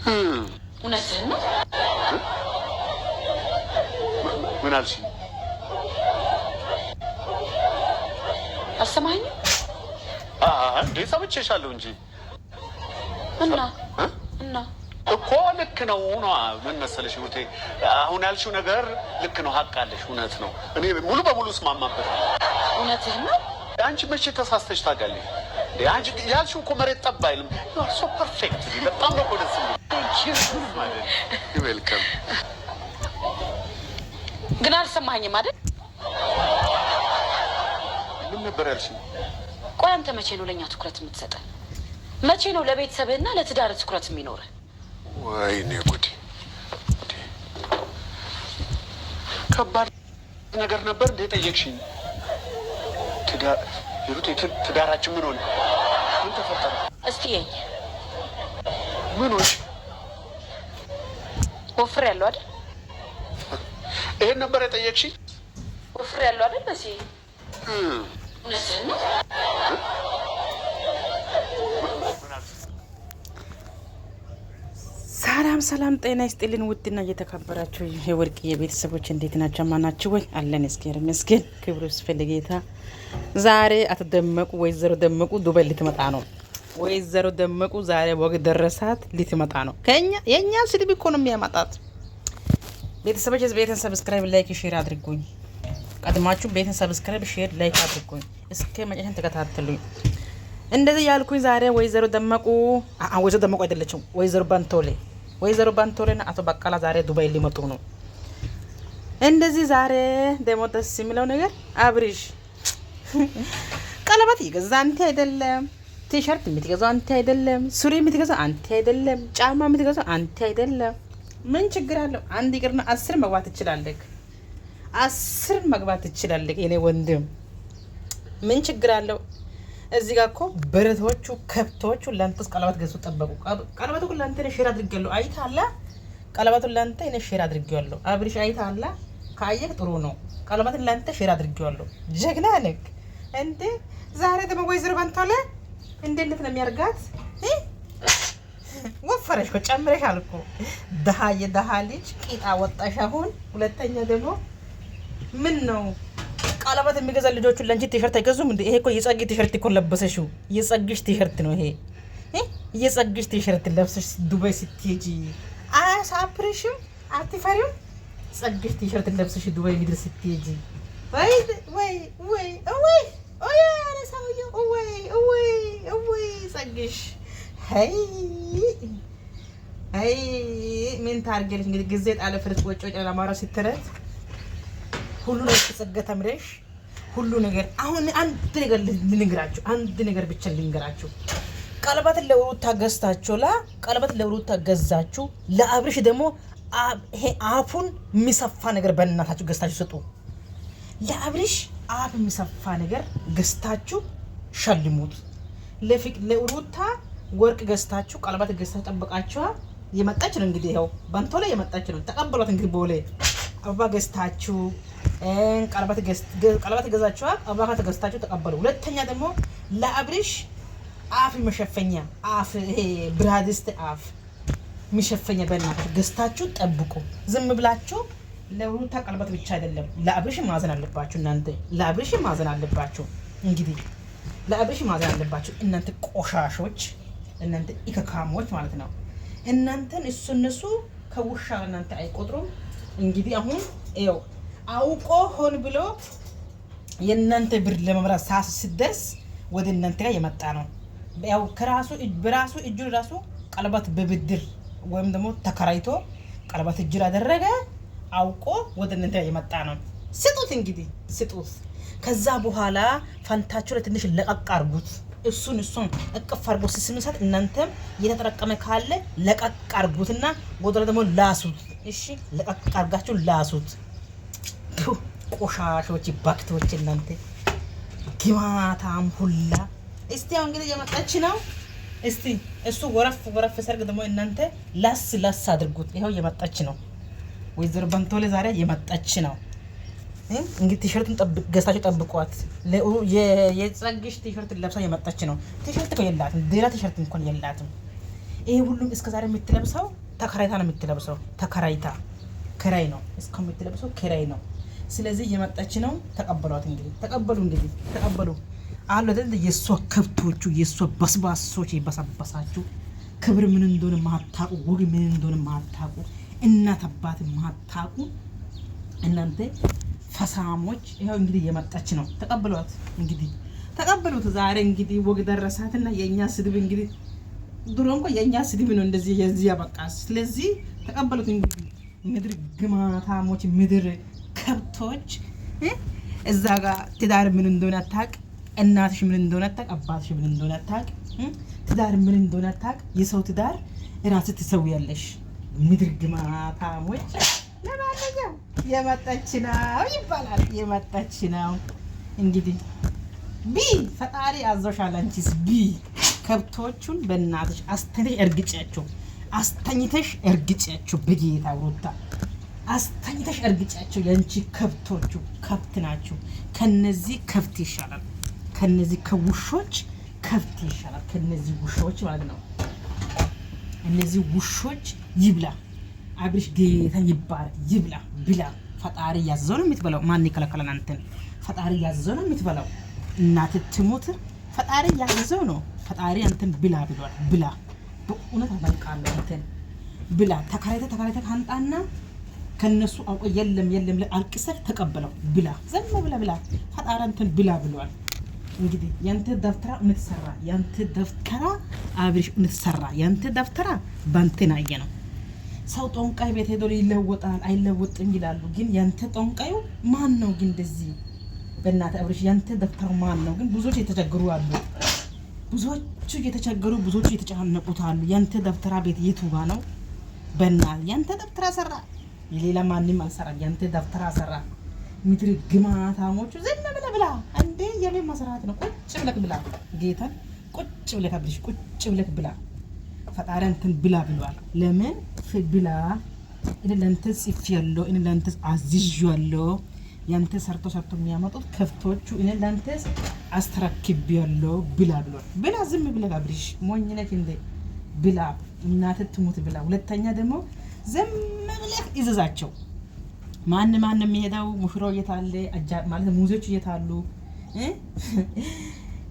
እውነትህን ነው? ምን አልሽ? አልሰማኸኝም? እንዴ ሰምቼሻለሁ እንጂ እና እኮ ልክ ነው ነው ምን መሰለሽ ውቴ አሁን ያልሽው ነገር ልክ ነው ሀቅ አለሽ እውነት ነው እኔ ሙሉ በሙሉ እስማማበታለሁ እውነትህን ነው አንቺ መቼ ተሳስተሽ ታውቃለሽ አንቺ ያልሽው እኮ መሬት ጠብ አይልም you are so perfect በጣም ነው ደስ የሚል ዌልካም ግን አልሰማኸኝም አይደል ምን ነበር ያልሽው ቆይ አንተ መቼ ነው ለኛ ትኩረት የምትሰጠው መቼ ነው ለቤተሰብህና ለትዳር ትኩረት የሚኖርህ ወይኔ ጉዲ ከባድ ነገር ነበር እንደ ጠየቅሽኝ ትዳራችን ምን ሆነ ምን ተፈጠረ እስቲ የኝ ምን ሆነ ወፍር ያለው አይደል ይሄን ነበር የጠየቅሽኝ ወፍር ያለው አይደል በሲ እውነትህን ነው ሰላም ጤና ይስጥልን ውድና እየተከበራችሁ የወርቅ የቤተሰቦች እንዴት ናቸው ማናችሁ ወይ አለን እስኪር መስገን ክብሩ ስፈልጌታ ዛሬ አትደመቁ ወይዘሮ ደመቁ ዱባይ ልትመጣ ነው ወይዘሮ ደመቁ ዛሬ ወግ ደረሳት ልትመጣ ነው ከኛ የኛ ስድብ እኮ ነው የሚያመጣት ቤተሰቦች ቤተን ሰብስክራይብ ላይክ ሼር አድርጉኝ ቀድማችሁ ቤተን ሰብስክራይብ ሼር ላይክ አድርጉኝ እስከ መጨረሻ ተከታተሉኝ እንደዚህ ያልኩኝ ዛሬ ወይዘሮ ደመቁ አይደለችም ወይዘሮ ባንቶሌና አቶ በቃላ ዛሬ ዱባይ ሊመጡ ነው እንደዚህ ዛሬ ደሞ ደስ የሚለው ነገር አብሪሽ ቀለበት ይገዛ አንተ አይደለም ቲሸርት የምትገዛው አንተ አይደለም ሱሪ የምትገዛው አንተ አይደለም ጫማ የምትገዛው አንተ አይደለም ምን ችግር አለው አንድ ይቅርና 10 መግባት ትችላለህ 10 መግባት ትችላለህ የኔ ወንድም ምን ችግር አለው እዚህ ጋር እኮ በረቶቹ ከብቶቹ ለንተስ ቀለበት ገዙ ጠበቁ ቀለበቱ ለንተ ሼር አድርገለው አይታላ ቀለበቱ ለንተ እኔ ሼር አድርገለው አብሪሽ አይታላ ካየክ ጥሩ ነው ቀለበቱ ለንተ ሼር አድርገለው ጀግና ነክ እንዴ ዛሬ ደግሞ ወይዘሮ ባንቶለ እንዴት ነው የሚያርጋት ወፈረሽ እኮ ጨምረሻል እኮ ደሃ ልጅ ቂጣ ወጣሽ አሁን ሁለተኛ ደግሞ ምን ነው ቀለበት የሚገዛ ልጆቹ ለንቺ ቲሸርት አይገዙም እንዴ ይሄ እኮ የጸጊ ቲሸርት እኮ ለበሰሽው የጸጊሽ ቲሸርት ነው ይሄ የጸጊሽ ቲሸርት ለብሰሽ ዱባይ ስትሄጂ አያሳፍርሽም አትፈሪም ጸጊሽ ቲሸርት ለብሰሽ ዱባይ ምድር ስትሄጂ ወይ አረሳውየው ወይ ጸጊሽ ሄይ ምን ታርገልሽ እንግዲህ ጊዜ ጣለ ፍርጥ ወጮ ለማራ ስትረት ሁሉ ነገር ተጸገተምረሽ ሁሉ ነገር አሁን አንድ ነገር ብቻ ልንገራችሁ ቀለበት ለሩታ ገዝታችሁ ለአብርሽ ደግሞ ይሄ አፉን የሚሰፋ ነገር በእናታችሁ ገዝታችሁ ስጡ ለአብርሽ አፍ የሚሰፋ ነገር ገዝታችሁ ሸልሙት ለሩታ ወርቅ ገዝታችሁ ቀለበት ገዝታችሁ ጠብቃችሁ የመጣች ነው እንግዲህ ይሄው ባንቶ ላይ የመጣች ነው ተቀበሏት እንግዲህ ቦሌ አበባ ገዝታችሁ ቀለበት ገዛችሁ አበባ ገዝታችሁ ተቀበሉ ሁለተኛ ደግሞ ለአብሪሽ አፍ መሸፈኛ አፍ ይሄ ብራድስት አፍ መሸፈኛ በእናትህ ገዝታችሁ ጠብቁ ዝም ብላችሁ ለሩታ ቀለበት ብቻ አይደለም ለአብሪሽ ማዘን አለባችሁ እናንተ ለአብሪሽ ማዘን አለባችሁ እንግዲህ ለአብሪሽ ማዘን አለባችሁ እናንተ ቆሻሾች እናንተ ኢከካሞች ማለት ነው እናንተን እነሱ ከውሻ እናንተ አይቆጥሩም እንግዲህ አሁን ይኸው አውቆ ሆን ብሎ የእናንተ ብር ለመምራት ሳስ ሲደርስ ወደ እናንተ ጋር የመጣ ነው ያው በራሱ እጁ ራሱ ቀለበት በብድር ወይም ደግሞ ተከራይቶ ቀለበት እጅ አደረገ አውቆ ወደ እናንተ ጋር የመጣ ነው ስጡት እንግዲህ ስጡት ከዛ በኋላ ፈንታችሁ ለትንሽ ለቀቅ አርጉት እሱን እቅፍ አርጉ ሲስምሳት እናንተም እየተጠረቀመ ካለ ለቀቅ አርጉትና ወደ ደግሞ ላሱት እሺ ለቀቅ አርጋችሁ ላሱት ቆሻሾች ባክቶች እናንተ ግማታም ሁላ እስቲ አሁን እንግዲህ የመጣች ነው እስቲ እሱ ወረፍ ሰርግ ደግሞ እናንተ ላስ አድርጉት ይሄው የመጣች ነው ወይዘሮ ባንቶሌ ዛሬ የመጣች ነው እንግዲህ ቲሸርቱን ገዝታችሁ ጠብቋት የጸግሽ ቲሸርት ለብሳ የመጣች ነው ቲሸርት እኮ የላትም ሌላ ቲሸርት እንኳን የላትም ይሄ ሁሉም እስከ ዛሬ የምትለብሰው ተከራይታ ነው የምትለብሰው። ተከራይታ ክራይ ነው እስከ የምትለብሰው ክራይ ነው። ስለዚህ የመጣች ነው። ተቀበሏት እንግዲህ ተቀበሉ፣ እንግዲህ ተቀበሉ አሉ አይደል? የሷ ከብቶቹ የሷ በስባሶች የበሰበሳችሁ ክብር ምን እንደሆነ ማታቁ፣ ወግ ምን እንደሆነ ማታቁ፣ እናት አባት ማታቁ እናንተ ፈሳሞች ይሄው እንግዲህ የመጣች ነው። ተቀበሏት እንግዲህ ተቀበሉት። ዛሬ እንግዲህ ወግ ደረሳትና የኛ ስድብ እንግዲህ ድሮ እንኳን የኛ ስድብ ነው እንደዚህ የዚህ ያበቃ። ስለዚህ ተቀበሉት እንግዲህ ምድር ግማታሞች፣ ምድር ከብቶች እዛ ጋር ትዳር ምን እንደሆነ አታቅ፣ እናትሽ ምን እንደሆነ አታቅ፣ አባትሽ ምን እንደሆነ አታቅ፣ ትዳር ምን እንደሆነ አታቅ። የሰው ትዳር ራስ ትሰውያለሽ። ምድር ግማታሞች። ለማንኛውም የመጣች ነው ይባላል። የመጣች ነው እንግዲህ ቢ ፈጣሪ አዞሻል። አንቺስ ቢ ከብቶቹን በእናትሽ አስተኝተሽ እርግጫቸው፣ አስተኝተሽ እርግጫቸው። በጌታ ሩታ አስተኝተሽ እርግጫቸው። የአንቺ ከብቶቹ ከብት ናቸው። ከነዚህ ከብት ይሻላል። ከነዚህ ከውሾች ከብት ይሻላል። ከነዚህ ውሾች ማለት ነው። እነዚህ ውሾች ይብላ አብርሽ ጌታ ይባረክ። ይብላ ብላ። ፈጣሪ ያዘው ነው የምትበላው። ማን ይከለከላል? አንተን ፈጣሪ ያዘው ነው የምትበላው። እናት ትሞት ፈጣሪ ያዘው ነው። ፈጣሪ አንተን ብላ ብሏል። ብላ በእውነት አባልቃለሁ። አንተን ብላ። ተከራይተ ካንጣና ከነሱ አውቀ የለም አልቅሰህ ተቀበለው። ብላ ዘም ብላ። ፈጣሪ አንተን ብላ ብሏል። እንግዲህ ያንተ ደፍተራ ምትሰራ፣ ያንተ ደፍተራ አብርሽ ምትሰራ፣ ያንተ ደፍተራ ባንተና ነው። ሰው ጦንቃይ ቤት ሄዶ ይለወጣል አይለወጥም ይላሉ። ግን ያንተ ጦንቃዩ ማን ነው? ግን እንደዚህ በእናትህ አብርሽ ያንተ ደፍተር ማን ነው? ግን ብዙዎች የተቸገሩ አሉ። ብዙዎቹ የተቸገሩ፣ ብዙዎቹ የተጨናነቁት አሉ። ያንተ ደፍተራ ቤት የቱ ጋ ነው? በእናትህ ያንተ ደፍተራ ሰራ፣ የሌላ ማንም አልሰራ። ያንተ ደፍተራ ሰራ። ምድር ግማታሞቹ ዝም ብለህ ብላ። እንዴ የቤት መስራት ነው። ቁጭ ብለህ ብላ። ጌታን ቁጭ ብለህ አብርሽ ቁጭ ብለህ ብላ። ፈጣሪ አንተን ብላ ብሏል። ለምን ብላ? እኔ ለአንተ ጽፌያለሁ፣ እኔ ለአንተ አዝዣለሁ። ያንተ ሰርቶ የሚያመጡት ከፍቶቹ እኔ ለአንተ አስተረክቤያለሁ ብላ ብሏል። ብላ ዝም ብለህ አብርሽ ሞኝ ነህ እንዴ? ብላ። እናትህ ትሙት ብላ። ሁለተኛ ደግሞ ዝም ብለህ እዘዛቸው። ማን የሚሄደው? ሙሽራው እየታለ ማለት ሙዚዎቹ እየታሉ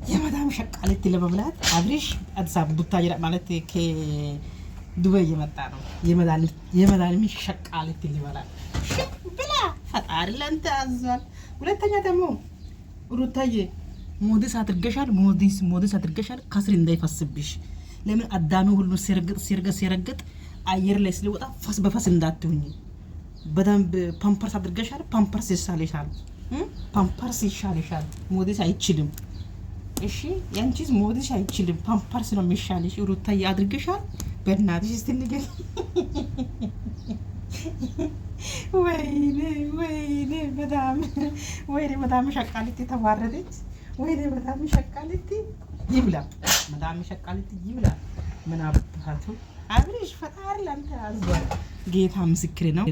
የመዳም ሸቃሊት ለመብላት አብርሽ አዲስ አበባ ቡታጅራ ማለት ከዱባይ እየመጣ ነው። የመዳም ሸቃሊት ሊበላል ብላ። ፈጣሪ ለአንተ አዟል። ሁለተኛ ደግሞ ሩታዬ ሞዲስ አድርገሻል። ሞዲስ አድርገሻል። ከስር እንዳይፈስብሽ። ለምን አዳሚ ሁሉ ሲረግጥ አየር ላይ ስለወጣ ፈስ በፈስ እንዳትሆኝ በደንብ ፓምፐርስ አድርገሻል። ፓምፐርስ ይሻልሻል። ፓምፐርስ ይሻልሻል። ሞዲስ አይችልም። እሺ ያንቺስ ሞዲስ አይችልም። ፓምፐርስ ነው የሚሻልሽ። ሩታዬ አድርገሻል። በእናትሽ እስቲ ንገሪ። ወይኔ በጣም ሸቃሊት ተዋረደች። ወይኔ በጣም ሸቃሊት ይብላ። በጣም ሸቃሊት ይብላ። ምን አባቱ አብርሽ ፈጣሪ ለአንተ አዟል። ጌታ ምስክሬ ነው።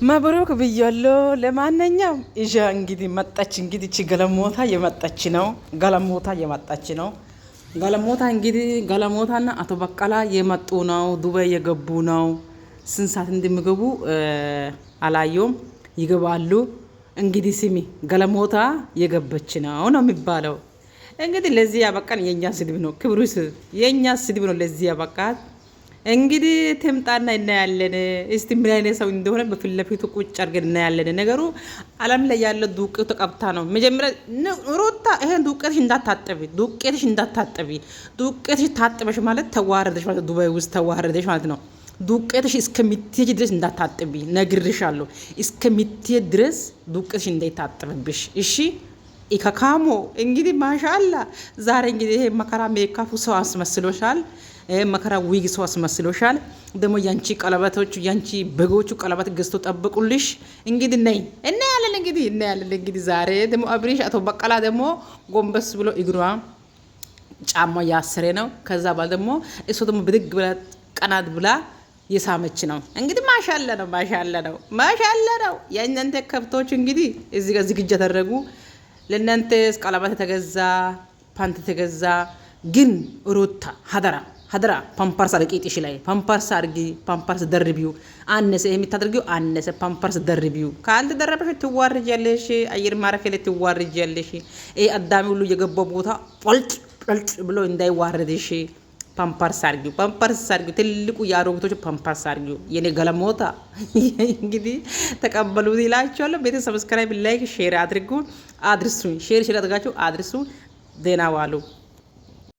መብሩክ ብያለሁ። ለማንኛውም እዣ እንግዲህ መጣች። እንግዲህ እቺ ገለሞታ የመጣች ነው። ገለሞታ እንግዲህ ገለሞታና አቶ በቀላ የመጡ ነው። ዱባይ የገቡ ነው። ስንት ሰዓት እንደሚገቡ አላየውም። ይገባሉ። እንግዲህ ስሚ ገለሞታ የገበች ነው የሚባለው። እንግዲህ ለዚህ ያበቃን የኛ ስድብ ነው። ክብሩ የኛ ስድብ ነው ለዚህ ያበቃት። እንግዲህ ትምጣና እናያለን። እስቲ ምን አይነት ሰው እንደሆነ በፊት ለፊቱ ቁጭ አድርገን እናያለን። ነገሩ ዓለም ላይ ያለ ዱቄቱ ተቀብታ ነው። መጀመሪያ ሩታ ይሄን ዱቄትሽ እንዳታጠቢ። ዱቄትሽ ታጥበሽ ማለት ተዋረደሽ ማለት ዱባይ ውስጥ ተዋረደሽ ማለት ነው። ዱቄትሽ እስከምትሄጂ ድረስ እንዳታጠቢ ነግሬሻለሁ። እስከምትሄጂ ድረስ ዱቄትሽ እንዳይታጠብብሽ እሺ። ኢካካሞ እንግዲህ ማሻአላ ዛሬ እንግዲህ ይሄ መከራ ሜካፑ ሰው አስመስሎሻል። መከራ ዊግ ሰው አስመስሎሻል። ደግሞ ያንቺ ቀለበቶቹ ያንቺ በጎቹ ቀለበት ገዝቶ ጠብቁልሽ። እንግዲህ እናያለን እንግዲህ ዛሬ ደግሞ አብርሽ አቶ በቀላ ደግሞ ጎንበስ ብሎ እግሯ ጫማ ያሰረ ነው። ከዛ ባል ደግሞ እሱ ደግሞ ብድግ ብላ ቀናት ብላ የሳመች ነው። እንግዲህ ማሻአላ ነው። የእናንተ ከብቶች እንግዲህ እዚህ ጋር ዝግጅት ተደረጉ። ለእናንተ ቀለበት ተገዛ፣ ፓንት ተገዛ። ግን ሩታ ሀድራ ፓምፐርስ አርቂጥሽ ላይ ፓምፐርስ አርጊ፣ ፓምፐርስ ደርቢው። አነሰ የምታደርጊው አነሰ፣ ፓምፐርስ ደርቢው። ከአንተ ደረበሽ ትዋርጃለሽ፣ አየር ማረፊያ ላይ ትዋርጃለሽ። ይሄ አዳሚ ሁሉ የገባው ቦታ ጦልጭ ብሎ እንዳይዋረድሽ ፓምፐርስ አርጊው፣ ፓምፐርስ አርጊው። ትልቁ የአሮጊቶች ፓምፐርስ አርጊው። የኔ ገለሞታ እንግዲህ ተቀበሉት ይላችኋለሁ። ቤተሰብ ሰብስክራይብ፣ ላይክ፣ ሼር አድርጉ፣ አድርሱኝ። ሼር አድርጋችሁ አድርሱ። ደህና ዋሉ።